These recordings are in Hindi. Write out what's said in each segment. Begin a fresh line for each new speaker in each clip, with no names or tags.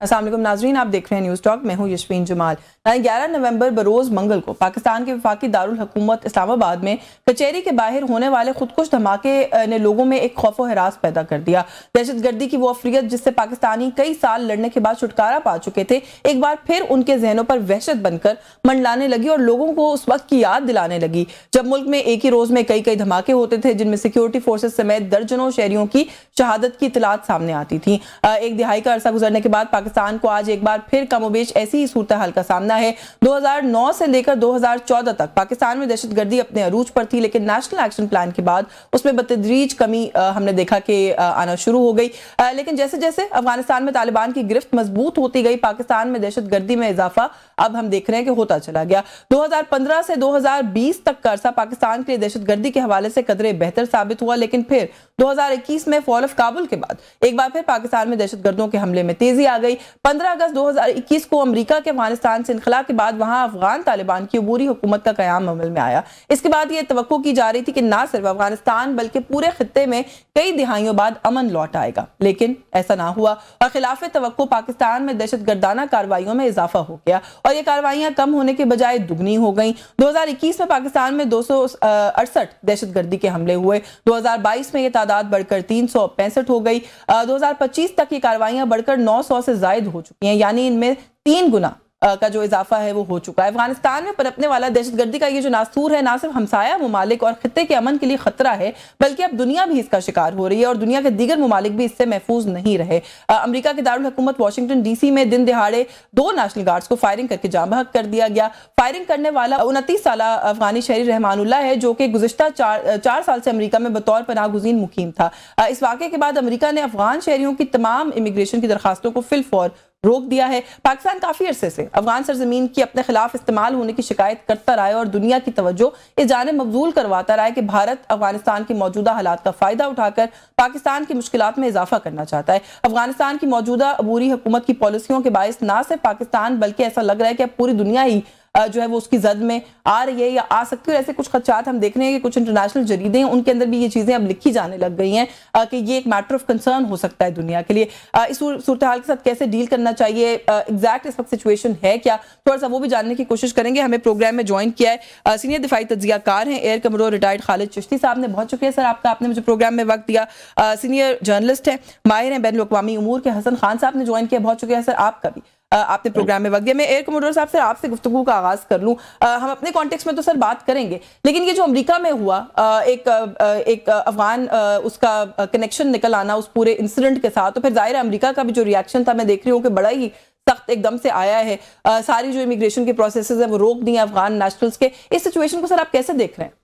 अस्सलाम वालेकुम नाज़रीन, आप देख रहे हैं न्यूज़ टॉक। मैं हूं यशवीन जमाल। 11 नवंबर बरोज़ मंगल को पाकिस्तान के वफाकी दारुल हुकूमत इस्लामाबाद में कचहरी के बाहर होने वाले खुदकुश धमाके ने लोगों में एक खौफ और हिरास पैदा कर दिया। दहशतगर्दी की वो अफरियत जिससे पाकिस्तानी कई साल लड़ने के बाद छुटकारा पा चुके थे, एक बार फिर उनके जहनों पर वहशत बनकर मंडलाने लगी और लोगों को उस वक्त की याद दिलाने लगी जब मुल्क में एक ही रोज में कई कई धमाके होते थे, जिनमें सिक्योरिटी फोर्सेज समेत दर्जनों शहरियों की शहादत की इतलात सामने आती थी। एक दिहाई का अरसा गुजरने के बाद पाकिस्तान को आज एक बार फिर कमोबेश ऐसी ही सूरत हाल का सामना है। 2009 से लेकर 2014 तक पाकिस्तान में दहशतगर्दी अपने अरूज पर थी, लेकिन नेशनल एक्शन प्लान के बाद उसमें बतदरीज कमी हमने देखा कि आना शुरू हो गई। लेकिन जैसे जैसे अफगानिस्तान में तालिबान की गिरफ्त मजबूत होती गई, पाकिस्तान में दहशतगर्दी में इजाफा अब हम देख रहे हैं कि होता चला गया। 2015 से 2020 तक का अरसा पाकिस्तान के लिए दहशतगर्दी के हवाले से कदरे बेहतर साबित हुआ, लेकिन फिर 2021 में फॉल ऑफ काबुल के बाद एक बार फिर पाकिस्तान में दहशतगर्दों के हमले में तेजी आ गई। 15 अगस्त 2021 को अमेरिका के अफगानिस्तान से इनखला के बाद वहां अफगान तालिबान की अबूरी हुकूमत का कयाम अमल में आया। इसके बाद यह तवक्को की जा रही थी कि न सिर्फ अफगानिस्तान बल्कि पूरे खित्ते में कई दिहाइयों बाद अमन लौट आएगा, लेकिन ऐसा ना हुआ और खिलाफ तवक्को पाकिस्तान में दहशतगर्दाना कार्रवाइयों में इजाफा हो गया और ये कार्रवाइयां कम होने के बजाय दुगनी हो गई। 2021 में पाकिस्तान में 268 दहशतगर्दी के हमले हुए। 2022 में ये तादाद बढ़कर 365 हो गई। 2025 तक ये कार्रवाइयां बढ़कर 900 से जायद हो चुकी हैं, यानी इनमें 3 गुना का जो इजाफा है वो हो चुका है। अफगानिस्तान में पनपने वाला दहशतगर्दी का ये जो नासूर है, ना सिर्फ हमसाया ममालिक और खित्ते के अमन के लिए खतरा है, बल्कि अब दुनिया भी इसका शिकार हो रही है और दुनिया के दीगर ममालिक भी इससे महफूज नहीं रहे। अमेरिका के दारुल हुकूमत वाशिंगटन डीसी में दिन दिहाड़े 2 नेशनल गार्ड्स को फायरिंग करके जाँ बहक कर दिया गया। फायरिंग करने वाला 29 साल अफगानी शहरी रहमानुल्लाह है, जो कि गुज़िश्ता 4 साल से अमेरिका में बतौर पनाहगुज़ीन मुकीम था। इस वाक़े के बाद अमेरिका ने अफगान शहरियों की तमाम इमिग्रेशन की दरखास्तों को फिलफौर रोक दिया है। पाकिस्तान काफी अरसे से अफगान सरजमीन की अपने खिलाफ इस्तेमाल होने की शिकायत करता रहा है और दुनिया की तवज्जो इस जानिब मबजूल करवाता रहा है कि भारत अफगानिस्तान के मौजूदा हालात का फायदा उठाकर पाकिस्तान की मुश्किलात में इजाफा करना चाहता है। अफगानिस्तान की मौजूदा अबूरी हुकूमत की पॉलिसियों के बायस ना सिर्फ पाकिस्तान बल्कि ऐसा लग रहा है कि अब पूरी दुनिया ही जो है वो उसकी जद में आ रही है या आ सकती है। और ऐसे कुछ खदशात हम देख रहे हैं कि कुछ इंटरनेशनल जरीदे हैं, उनके अंदर भी ये चीजें अब लिखी जाने लग गई हैं कि ये एक मैटर ऑफ कंसर्न हो सकता है दुनिया के लिए। इस सूरत हाल के साथ कैसे डील करना चाहिए, एग्जैक्ट इस वक्त सिचुएशन है क्या, थोड़ा सा वो भी जानने की कोशिश करेंगे। हमें प्रोग्राम में ज्वाइन किया है सीनियर दिफाई तज्जियाकार हैं, air commodore retired Khalid Chishti साहब ने। बहुत शुक्रिया सर आपका, आपने मुझे प्रोग्राम में वक्त दिया। सीनियर जर्नलिस्ट हैं, माहिर हैं बैनुल अक़वामी उमूर के, हसन खान साहब ने ज्वाइन किया। बहुत शुक्रिया सर आपका भी, आपने प्रोग्राम में वक्त दिया। मैं एयर कमोडोर साहब से आपसे गुफ्तगू का आगाज कर लूं। हम अपने कॉन्टेक्स्ट में तो सर बात करेंगे, लेकिन ये जो अमेरिका में हुआ एक अफगान उसका कनेक्शन निकल आना उस पूरे इंसिडेंट के साथ, तो फिर जाहिर है अमेरिका का भी जो रिएक्शन था मैं देख रही हूँ कि बड़ा ही सख्त एकदम से आया है। सारी जो इमिग्रेशन के प्रोसेसेस है वो रोक दिए अफगान नेशनल्स के। इस सिचुएशन को सर आप कैसे देख रहे हैं?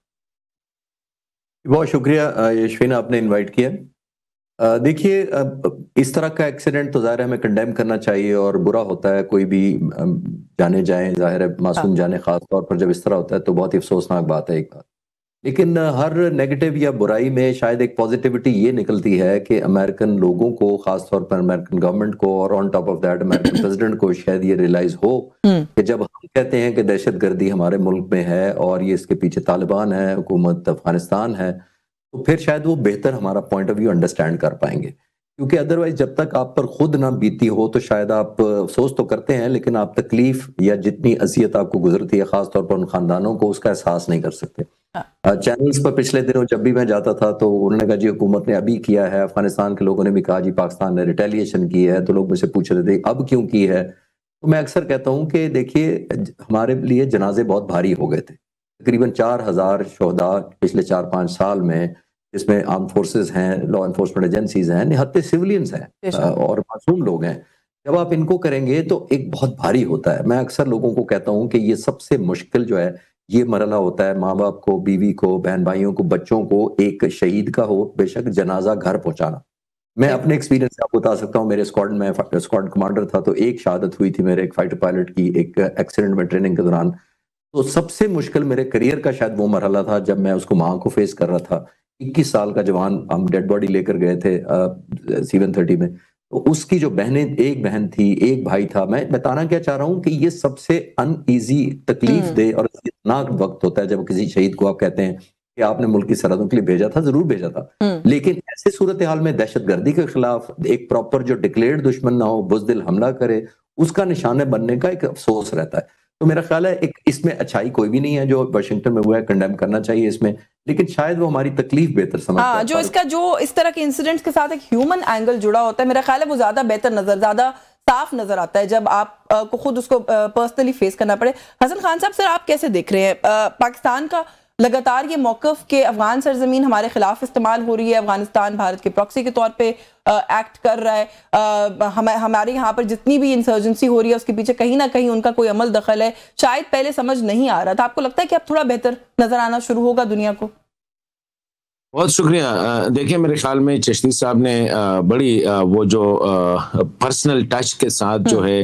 बहुत शुक्रिया यशवीन, आपने इन्वाइट किया। देखिए, इस तरह का एक्सीडेंट तो ज़ाहिर है हमें कंडेम करना चाहिए और बुरा होता है, कोई भी जाने जाए, ज़ाहिर है मासूम जाने, खास तौर पर जब इस तरह होता है तो बहुत ही अफसोसनाक बात है एक बात। लेकिन हर नेगेटिव या बुराई में शायद एक पॉजिटिविटी ये निकलती है कि अमेरिकन लोगों को, खास तौर पर अमेरिकन गवर्नमेंट को और on top of that American president को शायद ये रियलाइज हो कि जब हम कहते हैं कि दहशतगर्दी हमारे मुल्क में है और ये इसके पीछे तालिबान है, हुकूमत अफगानिस्तान है, तो फिर शायद वो बेहतर हमारा पॉइंट ऑफ व्यू अंडरस्टैंड कर पाएंगे। क्योंकि अदरवाइज जब तक आप पर खुद ना बीती हो तो शायद आप अफसोस तो करते हैं, लेकिन आप तकलीफ या जितनी अजियत आपको गुजरती है खास तौर पर उन खानदानों को, उसका एहसास नहीं कर सकते। चैनल्स पर पिछले दिनों जब भी मैं जाता था तो उन्होंने कहा जी हुकूमत ने अभी किया है, अफगानिस्तान के लोगों ने भी कहा जी पाकिस्तान ने रिटेलिएशन की है, तो लोग मुझसे पूछ रहे थे अब क्यों की है। तो मैं अक्सर कहता हूँ कि देखिए, हमारे लिए जनाजे बहुत भारी हो गए थे। तकरीबन 4000 शोहदा पिछले 4-5 साल में, जिसमें आर्म फोर्सेस हैं, लॉ एनफोर्समेंट एजेंसीज हैं, निहत्ते सिविलियंस हैं और मासूम लोग हैं। जब आप इनको करेंगे तो एक बहुत भारी होता है। मैं अक्सर लोगों को कहता हूँ कि ये सबसे मुश्किल जो है ये मरहला होता है माँ बाप को, बीवी को, बहन भाइयों को, बच्चों को, एक शहीद का हो बेशक, जनाजा घर पहुंचाना। मैं अपने एक्सपीरियंस से आपको बता सकता हूँ, मेरे स्क्वाड में स्क्वाड कमांडर था तो एक शहादत हुई थी मेरे एक फाइटर पायलट की एक एक्सीडेंट में ट्रेनिंग के दौरान। तो सबसे मुश्किल मेरे करियर का शायद वो मरहला था जब मैं उसको माँ को फेस कर रहा था। 21 साल का जवान, हम डेड बॉडी लेकर गए थे C-130 में, तो उसकी जो बहनें, एक बहन थी, एक भाई था। मैं बताना क्या चाह रहा हूँ कि ये सबसे अनईजी, तकलीफ दे और इतना वक्त होता है जब किसी शहीद को आप कहते हैं कि आपने मुल्क की सरहदों के लिए भेजा था, जरूर भेजा था, लेकिन ऐसे सूरत हाल में दहशतगर्दी के खिलाफ एक प्रॉपर जो डिक्लेयर्ड दुश्मन ना हो, बुज़दिल हमला करे, उसका निशाने बनने का एक अफसोस रहता है। तो मेरा ख्याल है एक इसमें अच्छाई कोई भी नहीं है जो वाशिंगटन में हुआ है, कंडेम करना चाहिए इसमें, लेकिन शायद वो हमारी तकलीफ बेहतर समझता है।
जो इसका जो इस तरह के इंसिडेंट्स के साथ एक ह्यूमन एंगल जुड़ा होता है, मेरा ख्याल है वो ज्यादा बेहतर नजर, ज्यादा साफ नजर आता है जब आप को खुद उसको पर्सनली फेस करना पड़े। हसन खान साहब, सर आप कैसे देख रहे हैं पाकिस्तान का लगातार ये मौकफ के अफगान सरजमीन हमारे खिलाफ इस्तेमाल हो रही है, अफगानिस्तान भारत के प्रॉक्सी के तौर पे एक्ट कर रहा है, हमारे यहाँ पर जितनी भी इंसर्जेंसी हो रही है उसके पीछे कहीं ना कहीं उनका कोई अमल दखल है, शायद पहले समझ नहीं आ रहा था, आपको लगता है कि अब थोड़ा बेहतर नजर आना शुरू होगा दुनिया को?
बहुत शुक्रिया। देखिए, मेरे ख्याल में चिश्ती साहब ने बड़ी वो जो पर्सनल टच के साथ जो है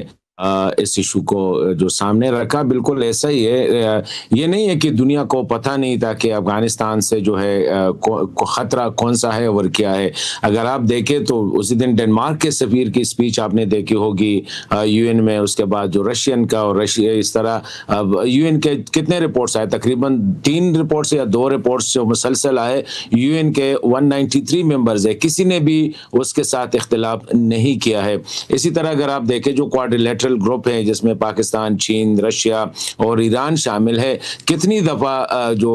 इस इशू को जो सामने रखा, बिल्कुल ऐसा ही है। ये नहीं है कि दुनिया को पता नहीं था कि अफगानिस्तान से जो है खतरा कौन सा है और क्या है। अगर आप देखें तो उसी दिन डेनमार्क के सफीर की स्पीच आपने देखी होगी यूएन में, उसके बाद जो रशियन का और रशिया, इस तरह यूएन के कितने रिपोर्ट्स आए, तकरीबन 3 रिपोर्ट्स या 2 रिपोर्ट्स जो मुसलसल आए। यूएन के 193 मेंबर्स है, किसी ने भी उसके साथ इख्तिलाफ नहीं किया है। इसी तरह अगर आप देखें जो क्वाड्रिलेटरल ग्रुप है जिसमें पाकिस्तान, चीन, रशिया और ईरान शामिल है, कितनी दफा जो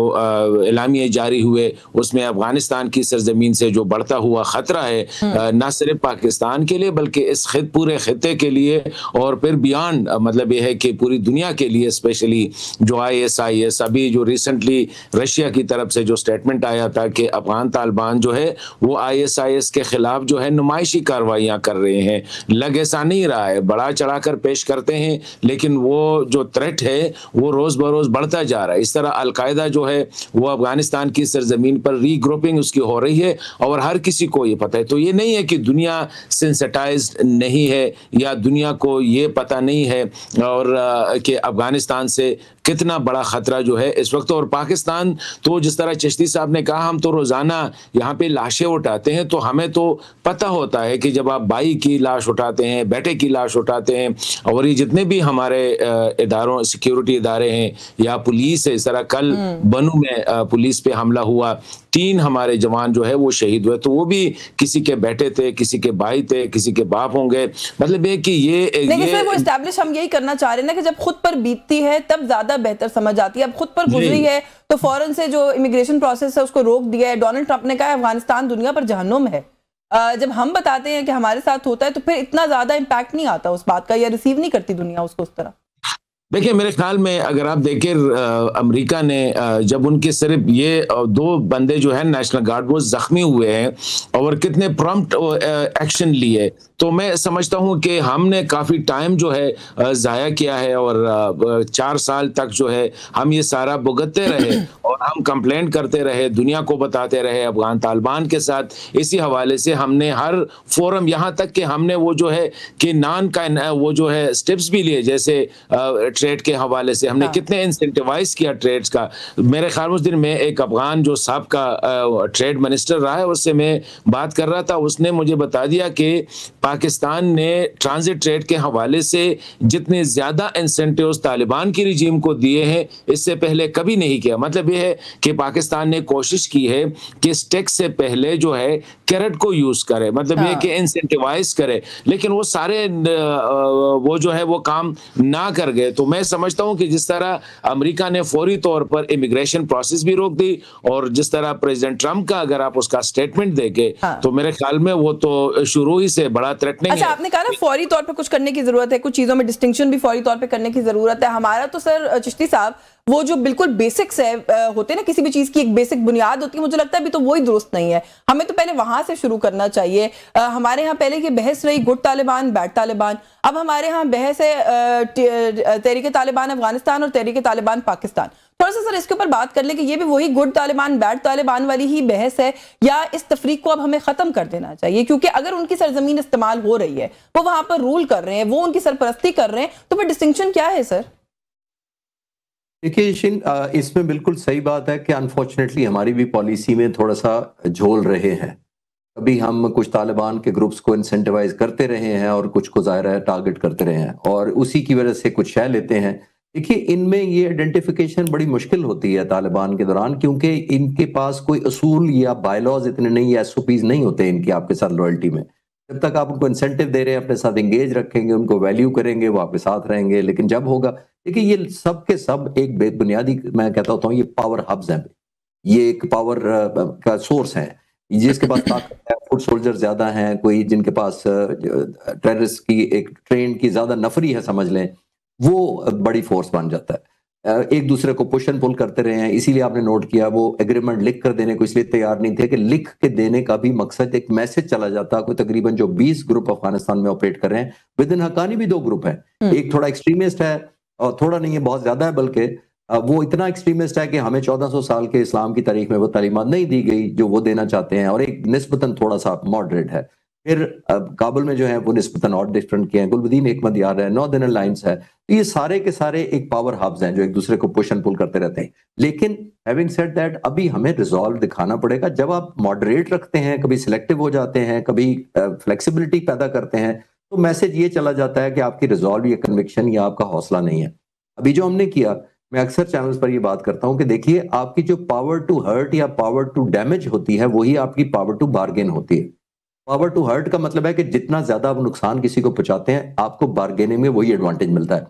एलामिये जारी हुए उसमें अफगानिस्तान की सरजमीन से जो बढ़ता हुआ खतरा है न सिर्फ पाकिस्तान के लिए बल्कि इस पूरे खिते के लिए और फिर बियॉन्ड, मतलब यह है कि पूरी दुनिया के लिए, स्पेशली जो ISIS, अभी जो रिसेंटली रशिया की तरफ से जो स्टेटमेंट आया था कि अफगान तालिबान जो है वो ISIS के खिलाफ जो है नुमाइशी कार्रवाइयां कर रहे हैं। लग ऐसा नहीं रहा है, बढ़ा चढ़ाकर पेश करते हैं, लेकिन वो जो थ्रेट है वो रोज बरोज बढ़ता जा रहा है। इस तरह अलकायदा जो है वो अफगानिस्तान की सरजमीन पर रीग्रुपिंग उसकी हो रही है और हर किसी को ये पता है। तो ये नहीं है कि दुनिया सेंसिटाइज्ड नहीं है या दुनिया को ये पता नहीं है और कि अफगानिस्तान से कितना बड़ा खतरा जो है इस वक्त। और पाकिस्तान तो जिस तरह चिश्ती साहब ने कहा, हम तो रोजाना यहाँ पे लाशें उठाते हैं, तो हमें तो पता होता है कि जब आप भाई की लाश उठाते हैं, बेटे की लाश उठाते हैं, और ये जितने भी हमारे इदारों, सिक्योरिटी इदारे हैं या पुलिस है, इस तरह कल बनू में पुलिस पे हमला हुआ, 3 हमारे जवान जो है वो शहीद हुए, तो वो भी किसी के बेटे थे, किसी के भाई थे, किसी के बाप होंगे। मतलब ये कि ये
वो एस्टैब्लिश हम यही करना चाह रहे हैं ना कि जब खुद पर बीतती है तब ज्यादा बेहतर समझ आती है। अब खुद पर गुजरी है तो फौरन से जो इमिग्रेशन प्रोसेस है उसको रोक दिया है। डोनाल्ड ट्रंप ने कहा है अफगानिस्तान दुनिया पर जहन्नुम है। जब हम बताते हैं कि हमारे साथ होता है तो फिर इतना ज्यादा इम्पैक्ट नहीं आता उस बात का, या रिसीव नहीं करती दुनिया उसको उस तरह।
देखिए, मेरे ख्याल में अगर आप देखें अमेरिका ने जब उनके सिर्फ ये 2 बंदे जो है नेशनल गार्ड वो जख्मी हुए हैं और कितने प्रॉम्प्ट एक्शन लिए, तो मैं समझता हूं कि हमने काफ़ी टाइम जो है ज़ाया किया है और 4 साल तक जो है हम ये सारा भुगतते रहे और हम कंप्लेंट करते रहे, दुनिया को बताते रहे अफगान तालिबान के साथ। इसी हवाले से हमने हर फोरम, यहाँ तक कि हमने वो जो है कि नान का वो जो है स्टेप्स भी लिए, जैसे ट्रेड के हवाले से हमने कितने इंसेंटिवाइज किया ट्रेड्स का। मेरे ख्याल उस दिन में एक अफगान जो साहब का ट्रेड मिनिस्टर रहा है उससे मैं बात कर रहा था, उसने मुझे बता दिया कि पाकिस्तान ने ट्रांजिट ट्रेड के हवाले से जितने ज्यादा इंसेंटिव्स तालिबान की रिजीम को दिए हैं इससे पहले कभी नहीं किया। मतलब यह है कि पाकिस्तान ने कोशिश की है कि इस टैक्स से पहले जो है कैरेट को यूज करे, मतलब ये कि इंसेंटिवाइज करे, लेकिन वो सारे वो जो है वो काम ना कर गए। तो मैं समझता हूं कि जिस तरह अमेरिका ने फौरी तौर पर इमिग्रेशन प्रोसेस भी रोक दी और जिस तरह प्रेसिडेंट ट्रंप का अगर आप उसका स्टेटमेंट देखें तो मेरे ख्याल में वो तो शुरू ही से बड़ा थ्रेटनिंग है।
अच्छा, आपने कहा ना फौरी तौर पे कुछ करने की जरूरत है, कुछ चीजों में डिस्टिंक्शन भी फौरी तौर पे करने की जरूरत है। हमारा तो सर चिश्ती साहब वो जो बिल्कुल बेसिक्स है होते हैं ना, किसी भी चीज की एक बेसिक बुनियाद होती है, मुझे लगता है अभी तो वही दुरुस्त नहीं है। हमें तो पहले वहां से शुरू करना चाहिए। हमारे यहाँ पहले की बहस रही गुड तालिबान बैड तालिबान, अब हमारे यहाँ बहस है तहरीक तालिबान अफगानिस्तान और तहरीक तालिबान पाकिस्तान। थोड़ा सा सर इसके ऊपर बात कर ले कि ये भी वही गुड तालिबान बैड तालिबान वाली ही बहस है, या इस तफरीक को अब हमें खत्म कर देना चाहिए? क्योंकि अगर उनकी सरजमीन इस्तेमाल हो रही है, वो वहां पर रूल कर रहे हैं, वो उनकी सरपरस्ती कर रहे हैं, तो फिर डिस्टिंक्शन क्या है सर?
देखिए शिन, इसमें बिल्कुल सही बात है कि अनफॉर्चुनेटली हमारी भी पॉलिसी में थोड़ा सा झोल रहे हैं। अभी हम कुछ तालिबान के ग्रुप्स को इंसेंटिवाइज करते रहे हैं और कुछ को ज़ाहिर है टारगेट करते रहे हैं, और उसी की वजह से कुछ शय लेते हैं देखिए, इनमें ये आइडेंटिफिकेशन बड़ी मुश्किल होती है तालिबान के दौरान, क्योंकि इनके पास कोई असूल या बायलॉज इतने नहीं, या एसओपीज नहीं होते इनके आपके साथ लॉयल्टी में। जब तक आप उनको इंसेंटिव दे रहे हैं, अपने साथ एंगेज रखेंगे, उनको वैल्यू करेंगे, वो आपके साथ रहेंगे। लेकिन जब होगा, देखिए ये सब के सब एक बुनियादी, मैं कहता होता हूँ, ये पावर हब्स हैं। ये एक पावर का सोर्स है। जिसके पास ताकत है, फुट सोल्जर ज्यादा हैं, कोई जिनके पास टेररिस्ट की एक ट्रेन की ज्यादा नफरी है समझ लें, वो बड़ी फोर्स बन जाता है। एक दूसरे को पुश एंड पुल करते रहे हैं, इसीलिए आपने नोट किया वो एग्रीमेंट लिख कर देने को इसलिए तैयार नहीं थे कि लिख के देने का भी मकसद एक मैसेज चला जाता। कोई तकरीबन जो 20 ग्रुप अफगानिस्तान में ऑपरेट कर रहे हैं, विद इन हक्कानी भी 2 ग्रुप हैं। एक थोड़ा एक्सट्रीमिस्ट है, और थोड़ा नहीं है, बहुत ज्यादा है, बल्कि वो इतना एक्सट्रीमिस्ट है कि हमें 1400 साल के इस्लाम की तारीख में वो तालीमात नहीं दी गई जो वो देना चाहते हैं, और एक निस्बतन थोड़ा सा मॉडरेट है। फिर काबुल में जो है वो निस्बतन और डिफरेंट के हैं, गुलबदीन एकमतयार है, नॉर्दर्न अलायंस है। तो ये सारे के सारे एक पावर हब्स हैं जो एक दूसरे को पुश एंड पुल करते रहते हैं। लेकिन हैविंग सेड दैट, अभी हमें रिजॉल्व दिखाना पड़ेगा। जब आप मॉडरेट रखते हैं, कभी सिलेक्टिव हो जाते हैं, कभी फ्लेक्सिबिलिटी पैदा करते हैं, तो मैसेज ये चला जाता है कि आपकी रिजॉल्व या कन्विक्शन या आपका हौसला नहीं है। अभी जो हमने किया, मैं अक्सर चैनल्स पर ये बात करता हूं कि देखिए, आपकी जो पावर टू हर्ट या पावर टू डैमेज होती है, वही आपकी पावर टू बार्गेन होती है। पावर टू हर्ट का मतलब है कि जितना ज्यादा आप नुकसान किसी को पहुंचाते हैं, आपको बार्गेनिंग में वही एडवांटेज मिलता है।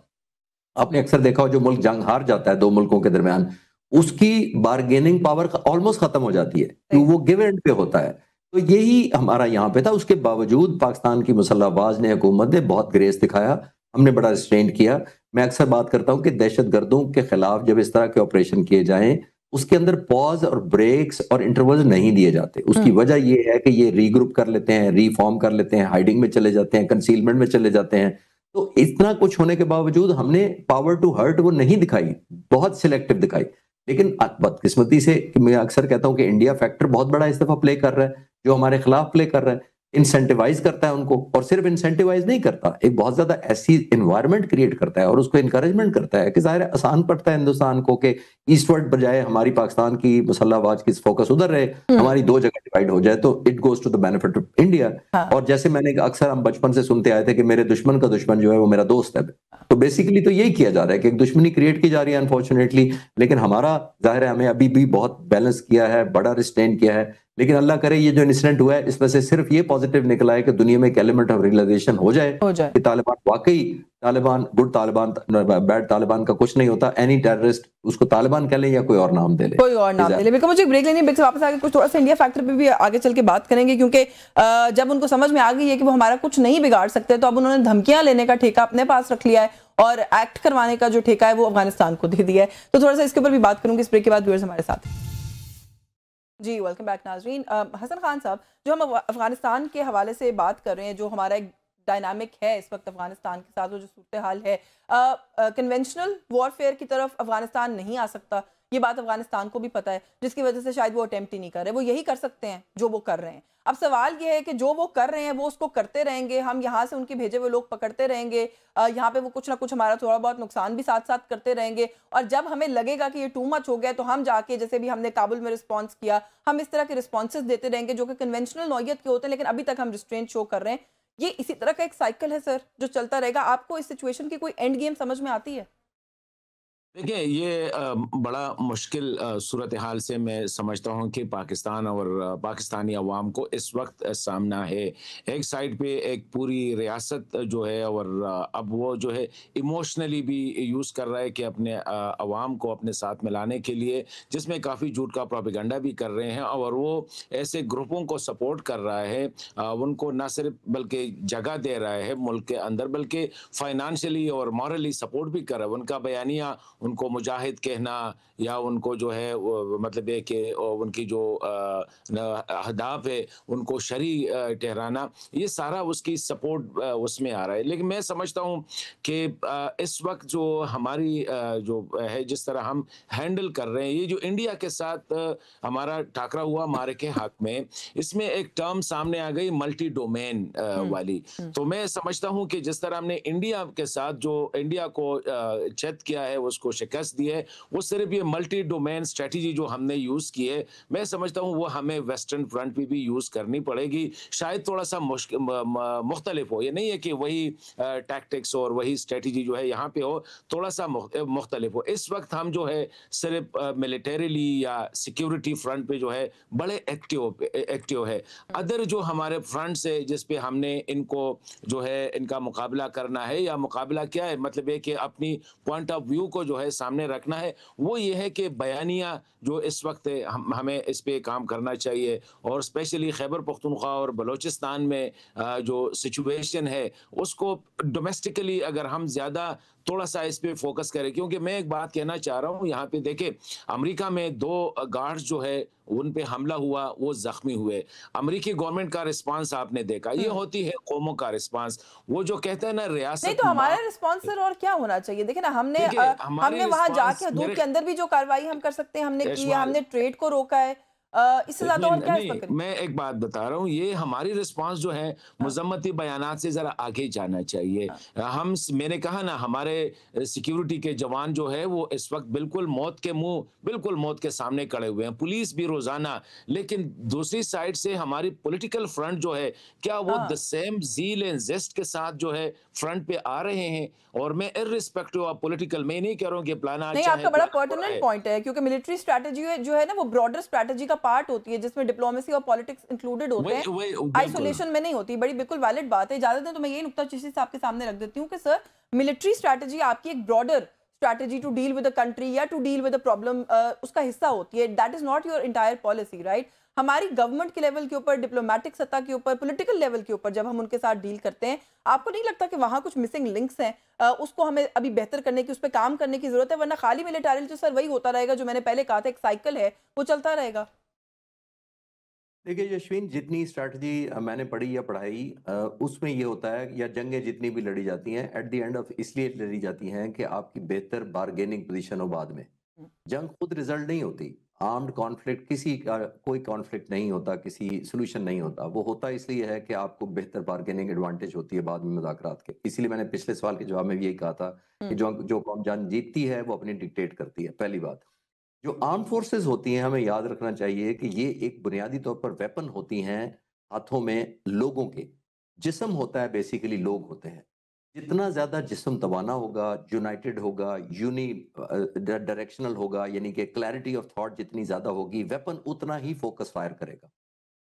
आपने अक्सर देखा हो, जो मुल्क जंग हार जाता है 2 मुल्कों के दरमियान, उसकी बार्गेनिंग पावर ऑलमोस्ट खत्म हो जाती है, तो वो गिव एंड पे होता है। तो यही हमारा यहाँ पे था। उसके बावजूद पाकिस्तान की मुसल्लह अफवाज ने, हुकूमत ने बहुत ग्रेस दिखाया, हमने बड़ा रिस्ट्रेंट किया। मैं अक्सर बात करता हूँ कि दहशत गर्दों के खिलाफ जब इस तरह के ऑपरेशन किए जाएं, उसके अंदर पॉज और ब्रेक्स और इंटरवल्स नहीं दिए जाते। उसकी वजह ये है कि ये रीग्रुप कर लेते हैं, रीफॉर्म कर लेते हैं, हाइडिंग में चले जाते हैं, कंसीलमेंट में चले जाते हैं। तो इतना कुछ होने के बावजूद हमने पावर टू हर्ट वो नहीं दिखाई, बहुत सिलेक्टिव दिखाई। लेकिन बदकिस्मती से, मैं अक्सर कहता हूं कि इंडिया फैक्टर बहुत बड़ा इस दफा प्ले कर रहा है, जो हमारे खिलाफ प्ले कर रहा है। इंसेंटिवाइज करता है उनको, और सिर्फ इंसेंटिवाइज नहीं करता, एक बहुत ज्यादा ऐसी एनवायरनमेंट क्रिएट करता है और उसको इनकरेजमेंट करता है कि जाहिर है आसान पड़ता है हिंदुस्तान को कि ईस्टवर्ड बजाय हमारी पाकिस्तान की मुसल्लह अफवाज की फोकस उधर रहे, हमारी 2 जगह डिवाइड हो जाए, तो it goes to the benefit of India. और जैसे मैंने अक्सर, हम बचपन से सुनते आए थे कि मेरे दुश्मन का दुश्मन जो है वो मेरा दोस्त है, तो बेसिकली तो यही किया जा रहा है कि एक दुश्मनी क्रिएट की जा रही है अनफॉर्चुनेटली। लेकिन हमारा जाहिर है, हमें अभी भी बहुत बैलेंस किया है, बड़ा रिस्ट्रेन किया है। लेकिन अल्लाह करे ये जो इंसिडेंट हुआ है, इसमें से सिर्फ ये पॉजिटिव निकला है कि दुनिया में एक एलिमेंट ऑफ रियलाइजेशन हो जाए कि तालिबान वाकई, तालिबान गुड तालिबान, बैड तालिबान का कुछ नहीं होता। एनी टेररिस्ट, उसको तालिबान कह लें या कोई और नाम दे ले,
कोई और नाम दे ले। बिल्कुल, मुझे ब्रेक लेनी है, ब्रेक से वापस आके कुछ थोड़ा सा इंडिया फैक्टर पे भी आगे चल के बात करेंगे, क्योंकि जब उनको समझ में आ गई है कि वो हमारा कुछ नहीं बिगाड़ सकते, तो अब उन्होंने धमकियां लेने का ठेका अपने पास रख लिया है और एक्ट करवाने का जो ठेका है वो अफगानिस्तान को दे दिया है। तो थोड़ा सा इसके ऊपर भी बात करूंगी इस ब्रेक के बाद। व्यूअर्स हमारे साथ जी, वेलकम बैक नाजरीन। हसन खान साहब, जो हम अफगानिस्तान के हवाले से बात कर रहे हैं, जो हमारा एक डायनामिक है इस वक्त अफगानिस्तान के साथ, वो जो सूरत हाल है, कन्वेंशनल वॉरफेयर की तरफ अफगानिस्तान नहीं आ सकता, ये बात अफगानिस्तान को भी पता है, जिसकी वजह से शायद वो अटेम्प्ट ही नहीं कर रहे। वो यही कर सकते हैं जो वो कर रहे हैं। अब सवाल ये है कि जो वो कर रहे हैं वो उसको करते रहेंगे, हम यहाँ से उनके भेजे हुए लोग पकड़ते रहेंगे, यहाँ पे वो कुछ ना कुछ हमारा थोड़ा बहुत नुकसान भी साथ साथ करते रहेंगे, और जब हमें लगेगा कि ये टू मच हो गया तो हम जाके, जैसे भी हमने काबुल में रिस्पॉन्स किया, हम इस तरह के रिस्पॉन्सेज देते रहेंगे जो कि कन्वेंशनल नौयत के होते हैं, लेकिन अभी तक हम रिस्ट्रेंट शो कर रहे हैं। ये इसी तरह का एक साइकिल है सर, जो चलता रहेगा। आपको इस सिचुएशन की कोई एंड गेम समझ में आती है?
देखिए, ये बड़ा मुश्किल सूरत हाल से मैं समझता हूँ कि पाकिस्तान और पाकिस्तानी अवाम को इस वक्त सामना है। एक साइड पे एक पूरी रियासत जो है, और अब वो जो है इमोशनली भी यूज़ कर रहा है कि अपने अवाम को अपने साथ मिलाने के लिए, जिसमें काफ़ी झूठ का प्रोपेगेंडा भी कर रहे हैं, और वो ऐसे ग्रुपों को सपोर्ट कर रहा है, उनको न सिर्फ बल्कि जगह दे रहा है मुल्क के अंदर, बल्कि फाइनेंशियली और मॉरली सपोर्ट भी कर रहा है। उनका बयानिया, उनको मुजाहिद कहना, या उनको जो है मतलब है कि उनकी जो अहदाफ है उनको शरी ठहराना, ये सारा उसकी सपोर्ट उसमें आ रहा है। लेकिन मैं समझता हूँ कि इस वक्त जो हमारी जो है, जिस तरह हम हैंडल कर रहे हैं, ये जो इंडिया के साथ हमारा टाकरा हुआ मारे के हक में, इसमें एक टर्म सामने आ गई, मल्टी डोमेन वाली। तो मैं समझता हूँ कि जिस तरह हमने इंडिया के साथ जो इंडिया को चेत किया है, उसको शिकस्त दी है, वो सिर्फ ये मल्टी डोमेन स्ट्रेटजी जो हमने यूज़ की है, मैं समझता हूँ वो हमें वेस्टर्न फ्रंट पे भी यूज़ करनी पड़ेगी। शायद थोड़ा-सा मुख्तलिफ हो, ये नहीं है कि वही टैक्टिक्स और वही स्ट्रेटजी जो है यहाँ पे हो, थोड़ा-सा मुख्तलिफ हो। इस वक़्त हम जो है सिर्फ मिलिटरीली या सिक्योरिटी फ्रंट पे जो है बड़े एक्टिव है। अदर जो हमारे फ्रंट्स है जिस पे हमने इनको जो है इनका मुकाबला करना है, या मुकाबला क्या है, मतलब ये कि अपनी पॉइंट ऑफ व्यू को जो है सामने रखना है, वो ये है कि बयानिया जो इस वक्त है हमें इस पे काम करना चाहिए। और स्पेशली खैबर पख्तूनख्वा और बलूचिस्तान में जो सिचुएशन है उसको डोमेस्टिकली अगर हम ज़्यादा थोड़ा सा इस पे फोकस करें, क्योंकि मैं एक बात कहना चाह रहा हूँ यहाँ पे देखिए, अमेरिका में 2 गार्ड्स जो है उन पे हमला हुआ, वो जख्मी हुए। अमेरिकी गवर्नमेंट का रिस्पांस आपने देखा, ये होती है कौमों का रिस्पांस। वो जो कहते हैं ना
नहीं
रियासत
तो
माँ,
हमारा रिस्पॉन्स सर और क्या होना चाहिए? देखिए ना, हमने
देखिए हमारे
हमने वहां
रिस्पांस
जाके हदूद
मेरे
के अंदर भी जो कार्रवाई हम कर सकते हैं हमने की है,
यशमान,
हमने ट्रेड को रोका है। इससे ज्यादा
नहीं
और क्या इस
नहीं,
वक्त करें?
मैं एक बात बता रहा हूँ, ये हमारी रिस्पांस जो है
हाँ,
मुज़म्मती बयानात से ज़रा आगे जाना चाहिए।
हाँ।
मैंने कहा ना, हमारे सिक्योरिटी के जवान जो है वो इस वक्त बिल्कुल मौत के मुंह, बिल्कुल मौत के सामने खड़े हुए हैं, पुलिस भी रोजाना। लेकिन दूसरी साइड से हमारी पॉलिटिकल फ्रंट जो है, क्या वो द
हाँ।
सेम ज़ील एंड ज़ेस्ट के साथ जो है फ्रंट पे आ रहे हैं? और मैं इर्रिस्पेक्टिव ऑफ पॉलिटिकल, मैं नहीं कह रहा हूँ कि प्लाना
नहीं,
अच्छा है
आपका बड़ा
प्लाना बुरा
पर्टिनेंट
है।
पॉइंट है, क्योंकि मिलिट्री स्ट्रैटेजी जो है ना, वो ब्रॉडर स्ट्रैटेजी का पार्ट होती है, जिसमें डिप्लोमेसी और पॉलिटिक्स इंक्लूडेड होते हैं,
वही वही बिल्कुल।
आइसोलेशन में नहीं होती। बड़ी बिल्कुल वैलिड बात है। इजाजत दें तो मैं यही नुक्ता चिशी से आपके सामने रख देती हूँ कि सर, मिलिट्री स्ट्रैटेजी आपकी एक broader strategy to deal with the country या to deal with the problem उसका हिस्सा होती है। That is not your entire policy, right? हमारी गवर्नमेंट के लेवल के ऊपर, डिप्लोमेटिक सतह के ऊपर, पॉलिटिकल लेवल के ऊपर जब हम उनके साथ डील करते हैं, आपको नहीं लगता कि वहां कुछ मिसिंग लिंक्स हैं? उसको हमें अभी बेहतर करने की, उस पर काम करने की जरूरत है, वरना खाली मिलिटारी तो सर वही होता रहेगा जो मैंने पहले कहा था, एक साइकिल है, वो चलता रहेगा।
देखिए यशवीन, जितनी स्ट्रैटेजी मैंने पढ़ी या पढ़ाई, उसमें ये होता है, या जंगें जितनी भी लड़ी जाती हैं एट द एंड ऑफ इसलिए लड़ी जाती हैं कि आपकी बेहतर बारगेनिंग पोजीशन हो बाद में। जंग खुद रिजल्ट नहीं होती। आर्म्ड कॉन्फ्लिक्ट, किसी का कोई कॉन्फ्लिक्ट नहीं होता, किसी सोल्यूशन नहीं होता। वो होता इसलिए है कि आपको बेहतर बारगेनिंग एडवांटेज होती है बाद में मुज़ाकरात के। इसीलिए मैंने पिछले सवाल के जवाब में भी यही कहा था कि जो जो कौम जंग जीतती है वो अपनी डिक्टेट करती है, पहली बात। जो आर्म फोर्सेस होती हैं, हमें याद रखना चाहिए कि ये एक बुनियादी तौर पर वेपन होती हैं हाथों में लोगों के। जिस्म होता है, बेसिकली लोग होते हैं। जितना ज्यादा जिस्म तवाना होगा, यूनाइटेड होगा, यूनी डायरेक्शनल होगा, यानी कि क्लैरिटी ऑफ थॉट जितनी ज्यादा होगी, वेपन उतना ही फोकस फायर करेगा।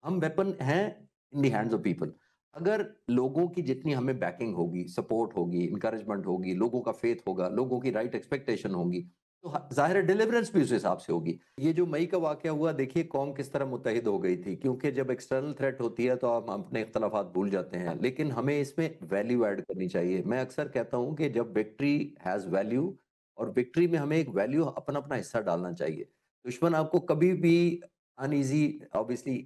हम वेपन हैं in the hands of people. अगर लोगों की जितनी हमें बैकिंग होगी, सपोर्ट होगी, इंकरेजमेंट होगी, लोगों का फेथ होगा, लोगों की राइट एक्सपेक्टेशन होगी, तो जाहिर है डिलीवरेंस भी उस हिसाब से होगी। ये जो मई का वाकया हुआ, देखिए कौम किस तरह मुत्तहिद हो गई थी, क्योंकि जब एक्सटर्नल थ्रेट होती है तो हम अपने इख्तलाफात भूल जाते हैं, लेकिन हमें इसमें वैल्यू ऐड करनी चाहिए। मैं अक्सर कहता हूं कि जब विक्ट्री हैज वैल्यू, और विक्ट्री में हमें एक वैल्यू अपना अपना हिस्सा डालना चाहिए। दुश्मन आपको कभी भी अनईजी ऑब्वियसली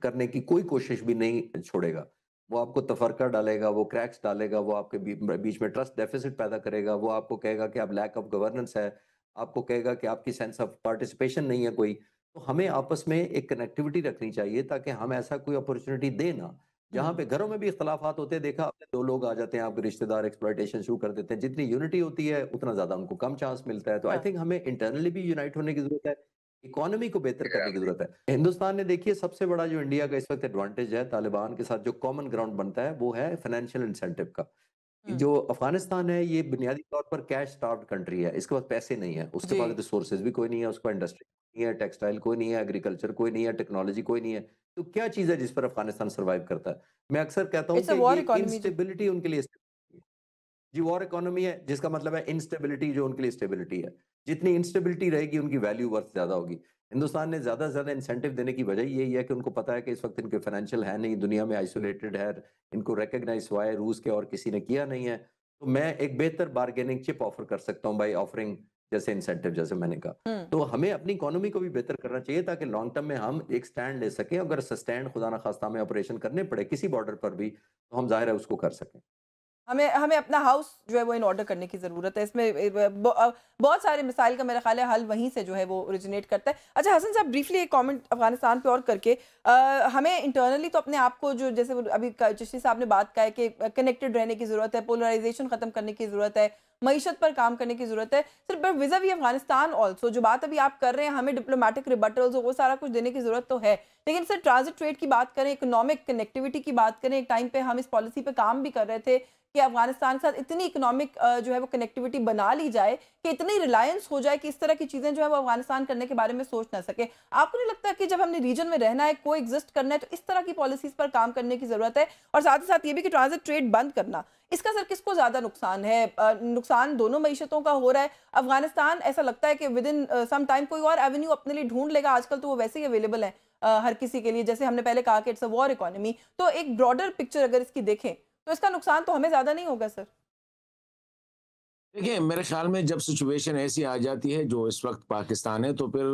करने की कोई कोशिश भी नहीं छोड़ेगा। वो आपको तफरका डालेगा, वो क्रैक्स डालेगा, वो आपके बीच में ट्रस्ट डेफिसिट पैदा करेगा, वो आपको कहेगा कि आप लैक ऑफ गवर्नेंस है, आपको कहेगा कि आपकी सेंस ऑफ पार्टिसिपेशन नहीं है कोई। तो हमें आपस में एक कनेक्टिविटी रखनी चाहिए ताकि हम ऐसा कोई अपॉर्चुनिटी दें ना, जहाँ पे घरों में भी इख्तलाफात होते हैं। देखा आपने, 2 लोग आ जाते हैं, आपके रिश्तेदार एक्सप्लॉयटेशन शुरू कर देते हैं। जितनी यूनिटी होती है उतना ज्यादा उनको कम चांस मिलता है। तो आई
हाँ।
थिंक हमें इंटरनली भी यूनाइट होने की जरूरत है, इकोनॉमी को बेहतर करने की जरूरत है। हिंदुस्तान ने देखिए, सबसे बड़ा जो इंडिया का इस वक्त एडवांटेज है, तालिबान के साथ जो कॉमन ग्राउंड बनता है वो है फाइनेंशियल इंसेंटिव का।
हम्म।
जो अफगानिस्तान है, ये बुनियादी तौर पर कैश स्टार्व्ड कंट्री है। इसके पास पैसे नहीं है, उसके
जी।
पास रिसोर्सेज भी कोई नहीं है, उसके पास इंडस्ट्री नहीं है, टेक्सटाइल कोई नहीं है, एग्रीकल्चर कोई नहीं है, टेक्नोलॉजी कोई नहीं है। तो क्या चीज है जिस पर अफगानिस्तान सर्वाइव करता है? मैं अक्सर कहता हूं
इट्स अ
कि
वॉर
ये
इकोनॉमी जी।
इनस्टेबिलिटी उनके लिए जी वॉर इकोनॉमी है, जिसका मतलब है इनस्टेबिलिटी जो उनके लिए स्टेबिलिटी है। जितनी इंस्टेबिलिटी रहेगी उनकी वैल्यू वर्थ ज्यादा होगी। हिंदुस्तान ने ज्यादा से ज्यादा इंसेंटिव देने की वजह यही है कि उनको पता है कि इस वक्त इनके फाइनेंशियल है नहीं, दुनिया में आइसोलेटेड है, इनको रिकॉग्नाइज हुआ है रूस के और किसी ने किया नहीं है। तो मैं एक बेहतर बार्गेनिंग चिप ऑफर कर सकता हूँ बाई ऑफरिंग जैसे इंसेंटिव, जैसे मैंने कहा।
हम्म।
तो हमें अपनी इकोनॉमी को भी बेहतर करना चाहिए ताकि लॉन्ग टर्म में हम एक स्टैंड ले सकें। अगर सस्टैंड खुदा ना खास्ता हमें ऑपरेशन करने पड़े किसी बॉर्डर पर भी, तो हम जाहिर है उसको कर सकें।
हमें हमें अपना हाउस जो है वो इन ऑर्डर करने की ज़रूरत है। इसमें बहुत सारे मिसाइल का मेरा ख्याल है हल वहीं से जो है वो ओरिजिनेट करता है। अच्छा हसन साहब, ब्रीफली एक कमेंट अफ़गानिस्तान पे और करके हमें इंटरनली तो अपने आप को जो जैसे वो अभी चिश्ती साहब ने बात कहा है कि कनेक्टेड रहने की ज़रूरत है, पोलराइजेशन ख़त्म करने की ज़रूरत है, मईशत पर काम करने की ज़रूरत है। सिर्फ विज़ा वी अफ़गानिस्तान ऑल्सो जो बात अभी आप कर रहे हैं, हमें डिप्लोमेटिक रिबटल्स वो सारा कुछ देने की ज़रूरत तो है। लेकिन सर ट्रांजिट ट्रेड की बात करें, इकोनॉमिक कनेक्टिविटी की बात करें, एक टाइम पे हम इस पॉलिसी पे काम भी कर रहे थे कि अफगानिस्तान के साथ इतनी इकोनॉमिक जो है वो कनेक्टिविटी बना ली जाए कि इतनी रिलायंस हो जाए कि इस तरह की चीज़ें जो है वो अफगानिस्तान करने के बारे में सोच ना सके। आपको नहीं लगता कि जब हमने रीजन में रहना है, को एग्जिस्ट करना है, तो इस तरह की पॉलिसीज पर काम करने की ज़रूरत है? और साथ ही साथ ये भी कि ट्रांजिट ट्रेड बंद करना, इसका सर किसको ज़्यादा नुकसान है? नुकसान दोनों मईशतों का हो रहा है। अफगानिस्तान ऐसा लगता है कि विद इन सम टाइम कोई और एवेन्यू अपने लिए ढूंढ लेगा। आजकल तो वो वैसे ही अवेलेबल है हर किसी के लिए। जैसे हमने पहले कहा कि इट्स अ वॉर इकोनॉमी, तो एक ब्रॉडर पिक्चर अगर इसकी देखें तो इसका नुकसान तो हमें ज़्यादा नहीं होगा सर?
देखिए, मेरे ख़्याल में जब सिचुएशन ऐसी आ जाती है जो इस वक़्त पाकिस्तान है, तो फिर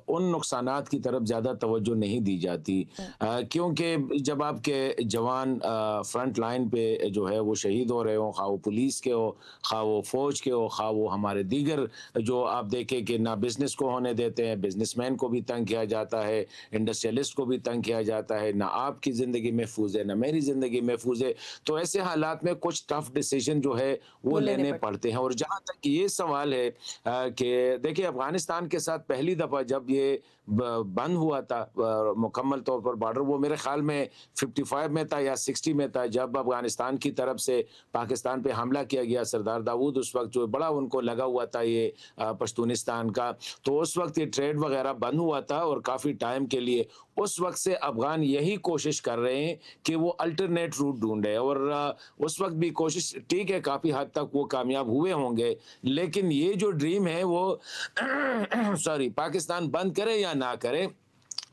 उन नुकसानात की तरफ ज़्यादा तवज्जो नहीं दी जाती।
हुँ,
क्योंकि जब आपके जवान फ्रंट लाइन पे जो है वो शहीद हो रहे हों, ख़्वा वो पुलिस के हो, ख़्वा वो फ़ौज के हो, ख़्वा वो हमारे दीगर जो आप देखें कि ना बिज़नेस को होने देते हैं, बिज़नेसमैन को भी तंग किया जाता है, इंडस्ट्रियलिस्ट को भी तंग किया जाता है, ना आपकी ज़िंदगी महफूज़ है, ना मेरी ज़िंदगी महफूज़ है। तो ऐसे हालात में कुछ टफ़ डिसीज़न जो है वो
वो लेने
लेने
पड़ते
पड़ते हैं। और जहाँ तक ये सवाल है कि देखिए अफ़गानिस्तान के साथ पहली दफ़ा जब ये बंद हुआ था मुकम्मल तौर पर बॉर्डर, वो मेरे ख़्याल में 55 में था या 60 में था, जब अफ़गानिस्तान की तरफ से पाकिस्तान पे हमला किया गया। सरदार दाऊद उस वक़्त जो बड़ा उनको लगा हुआ था ये पश्तूनिस्तान का, तो उस वक़्त ये ट्रेड वग़ैरह बंद हुआ था और काफ़ी टाइम के लिए। उस वक़्त से अफ़गान यही कोशिश कर रहे हैं कि वो अल्टरनेट रूट ढूँढें, और उस वक़्त भी कोशिश ठीक है, काफ़ी हद तक वो कामयाब हुए होंगे। लेकिन ये जो ड्रीम है वो सॉरी, पाकिस्तान बंद करे या ना करे,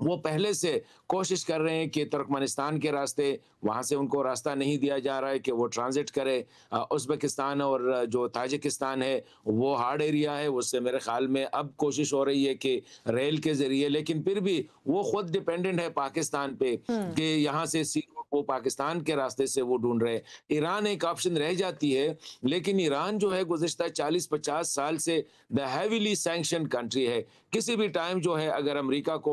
वो पहले से कोशिश कर रहे हैं कि तुर्कमेनिस्तान के रास्ते, वहाँ से उनको रास्ता नहीं दिया जा रहा है कि वो ट्रांज़िट करे। उज़्बेकिस्तान और जो ताजिकिस्तान है वो हार्ड एरिया है, उससे मेरे ख़्याल में अब कोशिश हो रही है कि रेल के ज़रिए, लेकिन फिर भी वो ख़ुद डिपेंडेंट है पाकिस्तान पे
हुँ।
कि यहाँ से सी रूट वो पाकिस्तान के रास्ते से वो ढूँढ रहे हैं। ईरान एक ऑप्शन रह जाती है, लेकिन ईरान जो है गुज़िश्ता 40-50 साल से द हेवीली सैंक्शन्ड कंट्री है। किसी भी टाइम जो है अगर अमेरिका को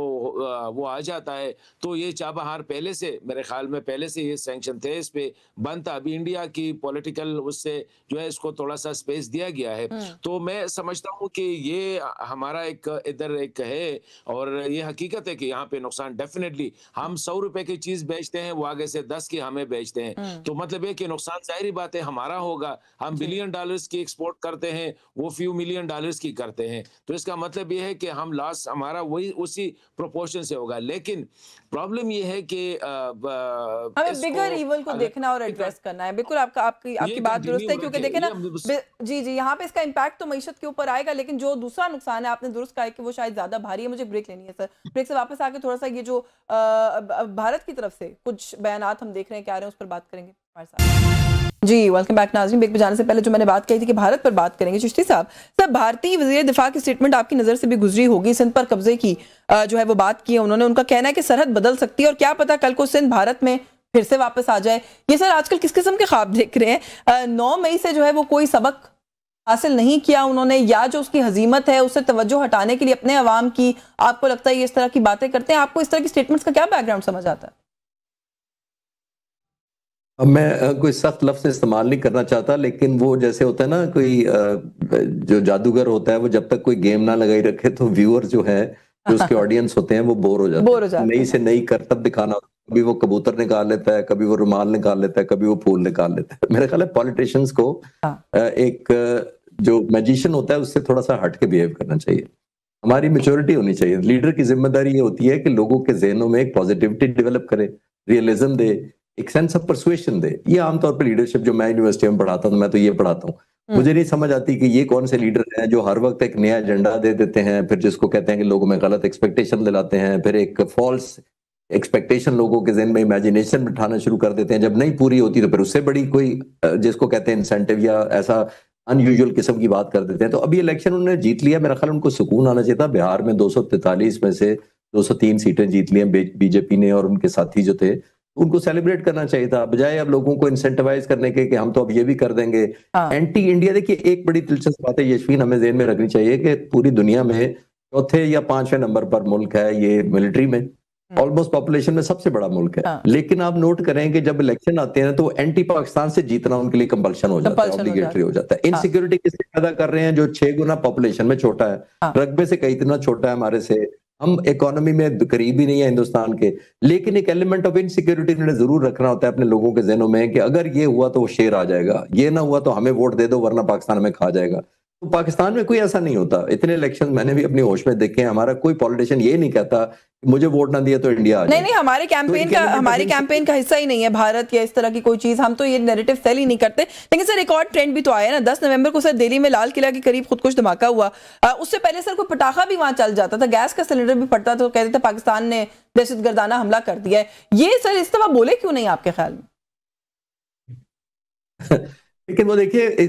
वो आ जाता है, तो ये चाबहार पहले से, मेरे ख़्याल में पहले से ये सैंक्शन थे, इस पे बंद था। अभी इंडिया की पॉलिटिकल उससे जो है इसको थोड़ा-सा स्पेस दिया गया है।
हुँ।
तो मैं समझता हूँ कि ये हमारा एक इधर एक है, और ये हकीकत है कि यहाँ पे नुकसान डेफ़िनेटली, हम ₹100 की चीज़ बेचते हैं, वो आगे से 10 की हमें बेचते हैं।
हुँ।
तो मतलब ये कि नुकसान ज़ाहिर-सी बात है हमारा होगा। हम
जी।
बिलियन डॉलर्स की एक्सपोर्ट करते हैं, वो फ्यू मिलियन डॉलर्स की करते हैं। तो इसका मतलब ये है कि हम लॉस हमारा वही उसी प्रोपोर्शन से होगा। लेकिन प्रॉब्लम ये है कि
हमें
इसको
बिगर ईवल को
अगर
देखना और एड्रेस करना है। बिल्कुल आपका आपकी
ये
आपकी बात दुरुस्त है,
कंटिन्यू
क्योंकि
रखे,
देखिए
ये
ना
हम
बि जी, जी, यहाँ पे इसका इम्पैक्ट तो मईशत के ऊपर आएगा, लेकिन जो दूसरा नुकसान है आपने दुरुस्त कहा है कि वो शायद ज़्यादा भारी है। मुझे ब्रेक लेनी है सर। ब्रेक से वापस आके थोड़ा-सा ये जो भारत की तरफ से कुछ बयानात हम देख रहे हैं कि आ रहे हैं, उस पर बात करेंगे हमारे साथ। जी, वेलकम बैक नाज़रीन। ब्रेक पे जाने से पहले जो मैंने बात कही थी कि भारत पर बात करेंगे। चिश्ती साहब, सर भारतीय वज़ीर दिफ़ा की स्टेटमेंट आपकी नज़र से भी गुज़री होगी। सिंध पर कब्ज़े की जो है वो बात की है उन्होंने। उनका कहना है कि सरहद बदल सकती है और क्या पता कल को सिंध भारत में फिर से वापस आ जाए। ये सर आजकल किस किस्म के ख्वाब देख रहे हैं? 9 मई से जो है वो कोई सबक हासिल नहीं किया उन्होंने, या जो उसकी हज़ीमत है उससे तवज्जो हटाने के लिए अपने अवाम की, आपको लगता है ये इस तरह की बातें करते हैं? आपको इस तरह की स्टेटमेंट्स का क्या बैकग्राउंड समझ आता है?
अब मैं कोई सख्त लफ्ज़ इस्तेमाल नहीं करना चाहता, लेकिन वो जैसे होता है ना, कोई जो जादूगर होता है, वो जब तक कोई गेम ना लगाई रखे तो व्यूअर जो है, जो उसके ऑडियंस होते हैं, वो बोर हो जाते
बोर हो
हैं।
जाते
नई
हैं।
से नई करतब दिखाना, कभी वो कबूतर निकाल लेता है, कभी वो रुमाल निकाल लेता है, कभी वो फूल निकाल लेता है। मेरा ख्याल है पॉलिटिशियंस को
हाँ।
एक जो मैजिशियन होता है उससे थोड़ा-सा हट के बिहेव करना चाहिए। हमारी मैच्योरिटी होनी चाहिए। लीडर की ज़िम्मेदारी ये होती है कि लोगों के ज़हनों में एक पॉजिटिविटी डेवलप करे, रियलिज़्म दे, एक सेंस ऑफ पर्सुएशन दे। ये आमतौर पे लीडरशिप, जो मैं यूनिवर्सिटी में पढ़ाता हूँ, मैं तो ये पढ़ाता हूँ। मुझे नहीं समझ आती कि ये कौन से लीडर हैं जो हर वक़्त एक नया एजेंडा दे देते हैं, फिर जिसको कहते हैं कि लोगों में गलत एक्सपेक्टेशन दिलाते हैं, फिर एक फ़ॉल्स एक्सपेक्टेशन लोगों के ज़हन में, इमेजिनेशन बिठाना शुरू कर देते हैं। जब नहीं पूरी होती तो फिर उससे बड़ी कोई जिसको कहते हैं इंसेंटिव या ऐसा अनयूजुअल किस्म की बात कर देते हैं। तो अभी इलेक्शन उन्होंने जीत लिया, मेरा ख्याल उनको सुकून आना चाहिए था। बिहार में 243 में से 203 सीटें जीत ली हैं बीजेपी ने और उनके साथी जो थे। उनको सेलिब्रेट करना चाहिए था, बजाय अब लोगों को इंसेंटिवाइज करने के कि हम तो अब ये भी कर देंगे। एंटी इंडिया, देखिए एक बड़ी दिलचस्प बात है यशवीन, हमें ज़हन में रखनी चाहिए कि पूरी दुनिया में चौथे या 5वें नंबर पर मुल्क है ये मिलिट्री में, ऑलमोस्ट पॉपुलेशन में सबसे बड़ा मुल्क है। लेकिन आप नोट करें कि जब इलेक्शन आते हैं तो एंटी पाकिस्तान से जीतना उनके लिए कंपल्शन हो जाता है, ऑब्लिगेटरी हो जाता है। इनसिक्योरिटी किससे पैदा कर रहे हैं? जो 6 गुना पॉपुलेशन में छोटा है, रकबे से कई इतना छोटा है हमारे से, हम इकोनॉमी में करीब ही नहीं है हिंदुस्तान के, लेकिन एक एलिमेंट ऑफ इनसिक्योरिटी उन्होंने जरूर रखना होता है अपने लोगों के जहनों में कि अगर ये हुआ तो वो शेर आ जाएगा, ये ना हुआ तो हमें वोट दे दो वरना पाकिस्तान हमें खा जाएगा। तो पाकिस्तान में कोई ऐसा नहीं होता। इतने इलेक्शन मैंने भी अपनी होश में देखे हैं, हमारा कोई पॉलिटिशियन ये नहीं कहता मुझे वोट ना दिया तो इंडिया आ जाए।
नहीं, हमारे कैंपेन का हिस्सा ही नहीं है भारत या इस तरह की कोई चीज, हम तो ये नैरेटिव सेल ही नहीं करते। लेकिन सर एक और ट्रेंड भी तो आया ना, 10 नवंबर को सर दिल्ली में लाल किला के करीब खुदकुश धमाका हुआ, उससे पहले सर कोई पटाखा भी वहां चल जाता था, गैस का सिलेंडर भी फटता था, तो कहते थे पाकिस्तान ने दहशतगर्दाना हमला कर दिया है। ये सर इस तरह बोले क्यों नहीं आपके ख्याल में?
लेकिन वो देखिए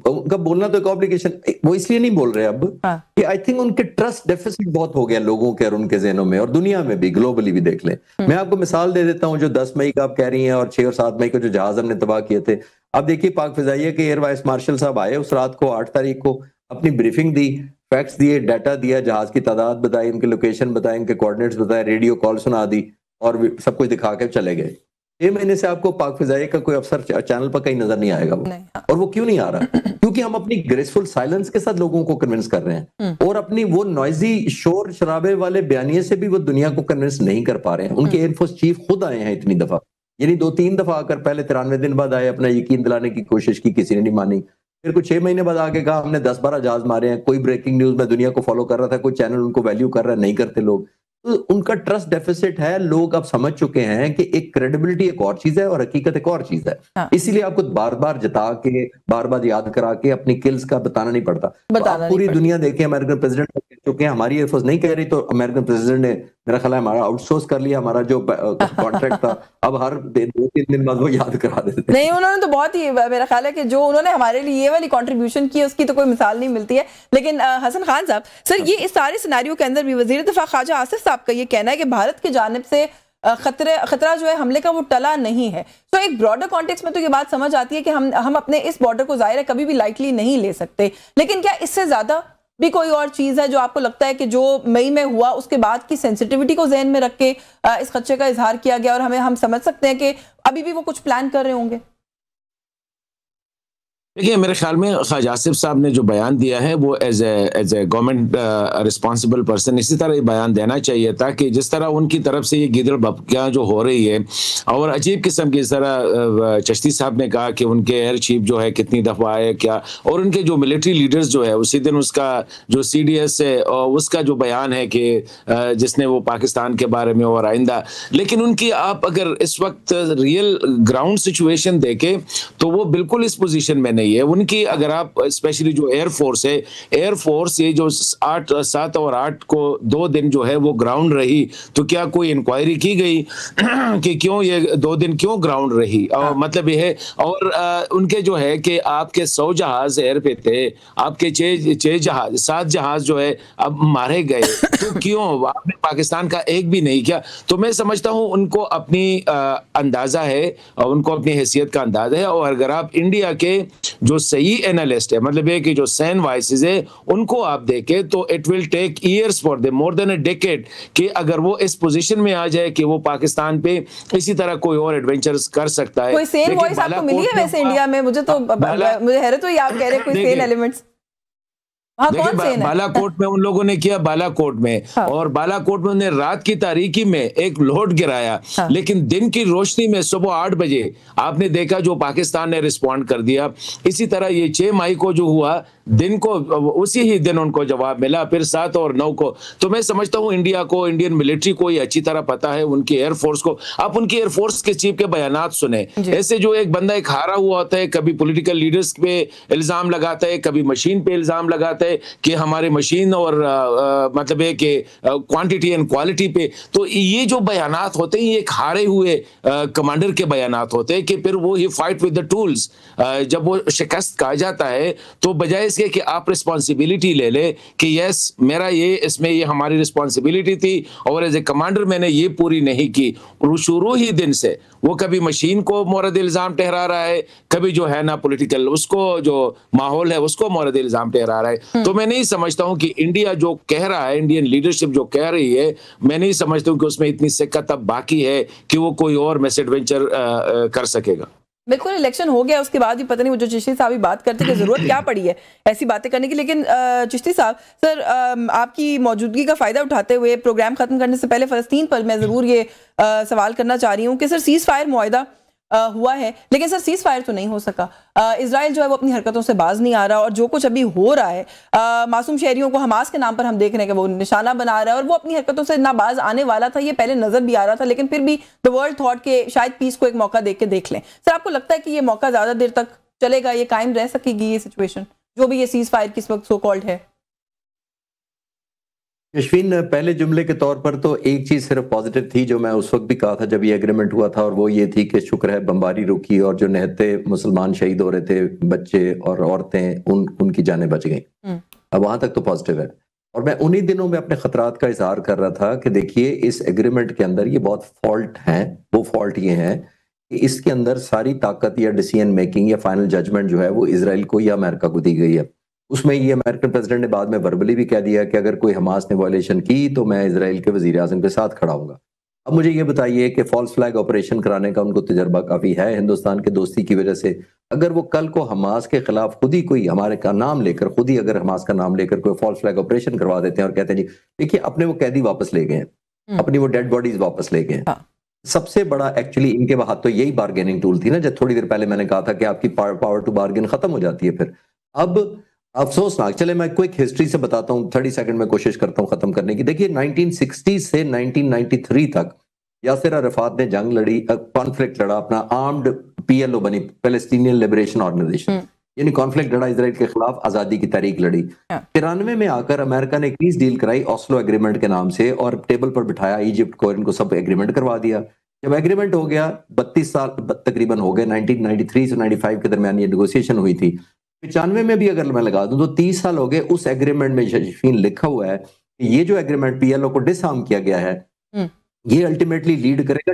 उनका बोलना तो एक ऑब्लिगेशन, वो इसलिए नहीं बोल रहे अब कि आई थिंक उनके ट्रस्ट डेफिसिट बहुत हो गया लोगों के और उनके जहनों में, और दुनिया में भी, ग्लोबली भी देख लें। मैं आपको मिसाल दे देता हूं, जो 10 मई का आप कह रही हैं और 6 और 7 मई को जो जहाज हमने तबाह किए थे, अब देखिए पाक फिजाइया के एयर वाइस मार्शल साहब आए उस रात को 8 तारीख को, अपनी ब्रीफिंग दी, फैक्ट्स दिए, डाटा दिया, जहाज की तादाद बताई, उनकी लोकेशन बताई, उनके कोऑर्डिनेट्स बताए, रेडियो कॉल सुना दी और सब कुछ दिखा के चले गए। 6 महीने से आपको पाक फिजाइया का कोई अफसर चैनल पर कहीं नजर नहीं आएगा वो। और वो क्यों नहीं आ रहा? क्योंकि हम अपनी ग्रेसफुल साइलेंस के साथ लोगों को कन्विंस कर रहे हैं, और अपनी वो नॉइजी शोर शराबे वाले बयानिए से भी वो दुनिया को कन्विंस नहीं कर पा रहे हैं। उनके एयरफोर्स चीफ खुद आए हैं इतनी दफा, यानी 2-3 दफा आकर पहले 93 दिन बाद आए, अपना यकीन दिलाने की कोशिश की, किसी ने नहीं मानी। फिर कुछ 6 महीने बाद आके कहा हमने 10-12 जहाज मारे हैं, कोई ब्रेकिंग न्यूज में दुनिया को फॉलो कर रहा था, कोई चैनल उनको वैल्यू कर रहा है, नहीं करते लोग। तो उनका ट्रस्ट डेफिसिट है, लोग अब समझ चुके हैं कि एक क्रेडिबिलिटी एक और चीज है और हकीकत एक और चीज है। इसीलिए आपको बार बार जता के, बार बार याद करा के अपनी किल्स का बताना नहीं पड़ता। आप पूरी दुनिया देखें, अमेरिकन प्रेसिडेंट कह चुके हैं, हमारी एयरफोर्स नहीं कह रही तो अमेरिकन प्रेसिडेंट ने मेरा ख्याल है हमारा आउटसोर्स कर लिया, हमारा जो कॉन्ट्रैक्ट था, अब हर 2-3 दिन बाद वो याद करा देते।
नहीं, उन्होंने तो बहुत ही, मेरा ख्याल है कि जो उन्होंने हमारे लिए ये वाली कंट्रीब्यूशन की उसकी तो कोई मिसाल नहीं मिलती है। लेकिन हसन खान साहब, सर ये इस सारे सिनेरियो के अंदर भी वजीर दिफा ख्वाजा आसिफ साहब का ये कहना है कि भारत की जानिब से खतरा जो है हमले का वो टला नहीं है। तो एक ब्रॉडर कॉन्टेक्स्ट में तो ये बात समझ आती है कि हम अपने इस बॉर्डर को जाहिर है कभी भी लाइटली नहीं ले सकते, लेकिन क्या इससे ज्यादा भी कोई और चीज है जो आपको लगता है कि जो मई में हुआ उसके बाद की सेंसिटिविटी को ज़हन में रख के इस खदशे का इजहार किया गया, और हम समझ सकते हैं कि अभी भी वो कुछ प्लान कर रहे होंगे?
देखिए मेरे ख्याल में ख्वाजा आसिफ साहब ने जो बयान दिया है वो as a government responsible person इसी तरह बयान देना चाहिए था कि जिस तरह उनकी तरफ से ये गिदड़ बपकियाँ जो हो रही है और अजीब किस्म की, इस तरह चिश्ती साहब ने कहा कि उनके एयर चीफ जो है कितनी दफ़ा आए क्या, और उनके जो मिलिट्री लीडर्स जो है उसी दिन उसका जो CDS है उसका जो बयान है कि जिसने वो पाकिस्तान के बारे में और आइंदा, लेकिन उनकी आप अगर इस वक्त रियल ग्राउंड सिचुएशन देखें तो वो बिल्कुल इस पोजीशन में नहीं है उनकी। अगर आप स्पेशली जो एयरफोर्स है, एयरफोर्स ये जो 7 और 8 को 2 दिन जो है वो ग्राउंड रही, तो क्या कोई इंक्वायरी की गई कि क्यों ये 2 दिन क्यों ग्राउंड रही? और मतलब ये है, और उनके जो है कि आपके 100 जहाज एयर पे थे, आपके 7 जहाज जो है अब मारे गए, तो क्यों आपने पाकिस्तान का एक भी नहीं किया? तो मैं समझता हूँ उनको अपनी अंदाजा है और उनको अपनी हैसियत का अंदाजा है, और अगर आप इंडिया के जो सही एनालिस्ट है, मतलब ये कि जो सैन वाइसेस है उनको आप देखें तो it will take years for them, more than a decade, कि अगर वो इस पोजीशन में आ जाए कि वो पाकिस्तान पे इसी तरह कोई और एडवेंचर्स कर सकता है।
कोई सेन वॉइस आपको मिली है वैसे इंडिया में? मुझे हैरत हुई आप कह रहे कोई सेन एलिमेंट्स।
देखिए बालाकोट में उन लोगों ने किया, बालाकोट में, और बालाकोट में उन्हें रात की तारीकी में एक लोड गिराया, लेकिन दिन की रोशनी में सुबह 8 बजे आपने देखा जो पाकिस्तान ने रिस्पॉन्ड कर दिया। इसी तरह ये 6 मई को जो हुआ, दिन को उसी ही दिन उनको जवाब मिला, फिर 7 और 9 को। तो मैं समझता हूँ इंडिया को, इंडियन मिलिट्री को ये अच्छी तरह पता है, उनकी एयरफोर्स को। आप उनकी एयरफोर्स के चीफ के बयानात सुने, ऐसे जो एक बंदा एक हारा हुआ होता है, कभी पॉलिटिकल लीडर्स पे इल्जाम लगाता है, कभी मशीन पे इल्जाम लगाता है कि हमारे मशीन और मतलब है कि क्वांटिटी एंड क्वालिटी पे। तो ये जो बयानात होते हैं ये एक हारे हुए कमांडर के बयानात होते हैं कि फिर वो ही फाइट विद द टूल्स। जब वो शिकस्त खा जाता है तो बजाय इसके कि आप रिस्पॉन्सिबिलिटी ले ले कि यस मेरा ये इसमें ये हमारी रिस्पॉन्सिबिलिटी थी और एज ए कमांडर मैंने ये पूरी नहीं की। शुरू ही दिन से वो कभी मशीन को मोरद इल्ज़ाम ठहरा रहा है, कभी जो है ना पॉलिटिकल उसको जो माहौल है उसको मोरद इल्ज़ाम ठहरा रहा है। तो मैं नहीं समझता हूँ कि इंडिया जो कह रहा है, इंडियन लीडरशिप जो कह रही है, मैं नहीं समझता हूँ कि उसमें इतनी सिक्कत अब बाकी है कि वो कोई और मिसएडवेंचर कर सकेगा।
बिल्कुल, इलेक्शन हो गया उसके बाद भी पता नहीं वो जो चिश्ती साहब भी बात करते कि जरूरत क्या पड़ी है ऐसी बातें करने की। लेकिन चिश्ती साहब सर, आपकी मौजूदगी का फायदा उठाते हुए प्रोग्राम खत्म करने से पहले फलस्तीन पर मैं जरूर ये सवाल करना चाह रही हूँ कि सर सीज फायर मुआहिदा हुआ है, लेकिन सर सीज फायर तो नहीं हो सका। इजराइल जो है वो अपनी हरकतों से बाज नहीं आ रहा और जो कुछ अभी हो रहा है, मासूम शहरियों को हमास के नाम पर हम देख रहे हैं कि वो निशाना बना रहा है और वो अपनी हरकतों से ना बाज आने वाला था, ये पहले नजर भी आ रहा था, लेकिन फिर भी द वर्ल्ड थॉट के शायद पीस को एक मौका देख के देख लें। सर, आपको लगता है कि ये मौका ज्यादा देर तक चलेगा, ये कायम रह सकेगी ये सिचुएशन जो भी ये सीज फायर किस वक्त सो कॉल्ड है?
यशवीन, पहले जुमले के तौर पर तो एक चीज सिर्फ पॉजिटिव थी जो मैं उस वक्त भी कहा था जब ये एग्रीमेंट हुआ था, और वो ये थी कि शुक्र है बमबारी रुकी और जो निहत्ते मुसलमान शहीद हो रहे थे, बच्चे और औरतें, उनकी जानें बच गई। अब वहां तक तो पॉजिटिव है। और मैं उन्हीं दिनों में अपने खतरात का इजहार कर रहा था कि देखिए इस एग्रीमेंट के अंदर ये बहुत फॉल्ट हैं। वो फॉल्ट ये हैं कि इसके अंदर सारी ताकत या डिसीजन मेकिंग या फाइनल जजमेंट जो है वो इजराइल को या अमेरिका को दी गई है। उसमें ये अमेरिकन प्रेसिडेंट ने बाद में वर्बली भी कह दिया कि अगर कोई हमास ने वायलेशन की तो मैं इजराइल के वजीर आजम के साथ खड़ा हूंगा। अब मुझे ये बताइए कि फॉल्स फ्लैग ऑपरेशन कराने का उनको तजर्बा काफी है हिंदुस्तान के दोस्ती की वजह से। अगर वो कल को हमास के खिलाफ खुद ही कोई हमारे का नाम लेकर, खुद ही अगर हमास का नाम लेकर कोई फॉल्स फ्लैग ऑपरेशन करवा देते हैं और कहते हैं जी देखिए अपने वो कैदी वापस ले गए हैं, अपनी वो डेड बॉडीज वापस ले गए हैं। सबसे बड़ा एक्चुअली इनके हाथ तो यही बार्गेनिंग टूल थी ना, जब थोड़ी देर पहले मैंने कहा था कि आपकी पावर टू बार्गेन खत्म हो जाती है। फिर अब अफसोसनाक, चले मैं क्विक हिस्ट्री से बताता हूँ, 30 सेकंड में कोशिश करता हूँ खत्म करने की। देखिए 1960 से 1993 तक यासिर अरफात ने जंग लड़ी, कॉन्फ्लिक्ट लड़ा, अपना आर्म्ड PLO बनी, पैलेस्टीनियन लिबरेशन ऑर्गेनाइजेशन, यानी कॉन्फ्लिक्ट लड़ा इजराइल के खिलाफ, आजादी की तारीख लड़ी। 93 में आकर अमेरिका ने एक पीस डील कराई ऑस्लो एग्रीमेंट के नाम से और टेबल पर बिठाया इजिप्ट को, इनको सब एग्रीमेंट करवा दिया। जब एग्रीमेंट हो गया 32 साल तकरीबन हो गए, 1993 से 95 के दरमियान ये नेगोशिएशन हुई थी। 95 में भी अगर मैं लगा दूं तो 30 साल हो गए। उस एग्रीमेंट में यशवीन लिखा हुआ है कि ये जो एग्रीमेंट PLO को डिसआर्म किया गया है ये अल्टीमेटली लीड करेगा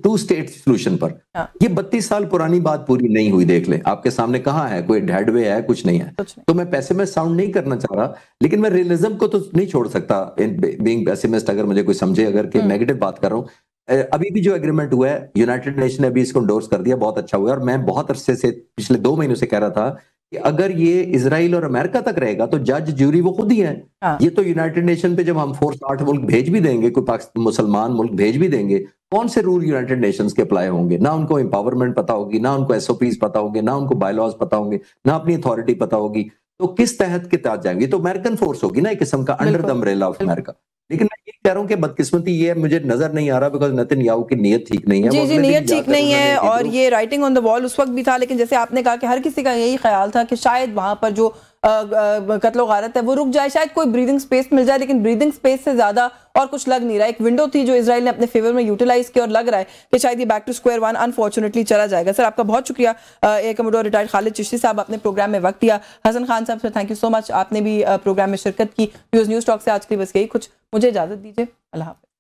टू स्टेट सोल्यूशन पर। ये 32 साल पुरानी बात पूरी नहीं हुई, देख ले आपके सामने कहाँ है, कोई हेडवे है, कुछ नहीं है। तो मैं पेसिमिस्ट साउंड नहीं करना चाह रहा, लेकिन मैं रियलिज्म को तो नहीं छोड़ सकता बीइंग पेसिमिस्ट, अगर मुझे कोई समझे अगर कि नेगेटिव बात कर रहा हूँ। अभी भी जो एग्रीमेंट हुआ है यूनाइटेड नेशन ने अभी इसको एंडोर्स कर दिया, बहुत अच्छा हुआ। और मैं बहुत अरसे से पिछले 2 महीनों से कह रहा था कि अगर ये इजराइल और अमेरिका तक रहेगा तो जज ज्यूरी वो खुद ही है। ये तो यूनाइटेड नेशन पे जब हम फोर्स 8 मुल्क भेज भी देंगे, कोई पाकिस्तान मुसलमान मुल्क भेज भी देंगे, कौन से रूल यूनाइटेड नेशंस के अप्लाई होंगे? ना उनको एम्पावरमेंट पता होगी, ना उनको SOPs पता होंगे, ना उनको बायलॉज पता होंगे, ना अपनी अथॉरिटी पता होगी। तो किस तहत के तहत जाएंगे? तो अमेरिकन फोर्स होगी ना एक किस्म का, under the umbrella of America. लेकिन मैं ये कह रहा हूँ कि बदकिस्मती ये मुझे नजर नहीं आ रहा बिकॉज नेतन्याहू की नीयत ठीक नहीं है।
जी, नीयत ठीक नहीं है और ये राइटिंग ऑन द वॉल उस वक्त भी था, लेकिन जैसे आपने कहा कि हर किसी का यही ख्याल था कि शायद वहां पर जो कत्लो गारत है वो रुक जाए, शायद कोई ब्रीदिंग स्पेस मिल जाए, लेकिन ब्रीदिंग स्पेस से ज्यादा और कुछ लग नहीं रहा। एक विंडो थी जो इजराइल ने अपने फेवर में यूटिलाइज की और लग रहा है कि शायद ये back to square one unfortunately चला जाएगा। सर, आपका बहुत शुक्रिया। Air commodore retired Khalid Chishti साहब, अपने प्रोग्राम में वक्त दिया। हसन खान साहब, sir thank you so much, आपने भी प्रोग्राम में शिरकत की। न्यूज़ टॉक से आज के लिए बस यही कुछ, मुझे इजाजत दीजिए। अल्लाह हाफ़िज़।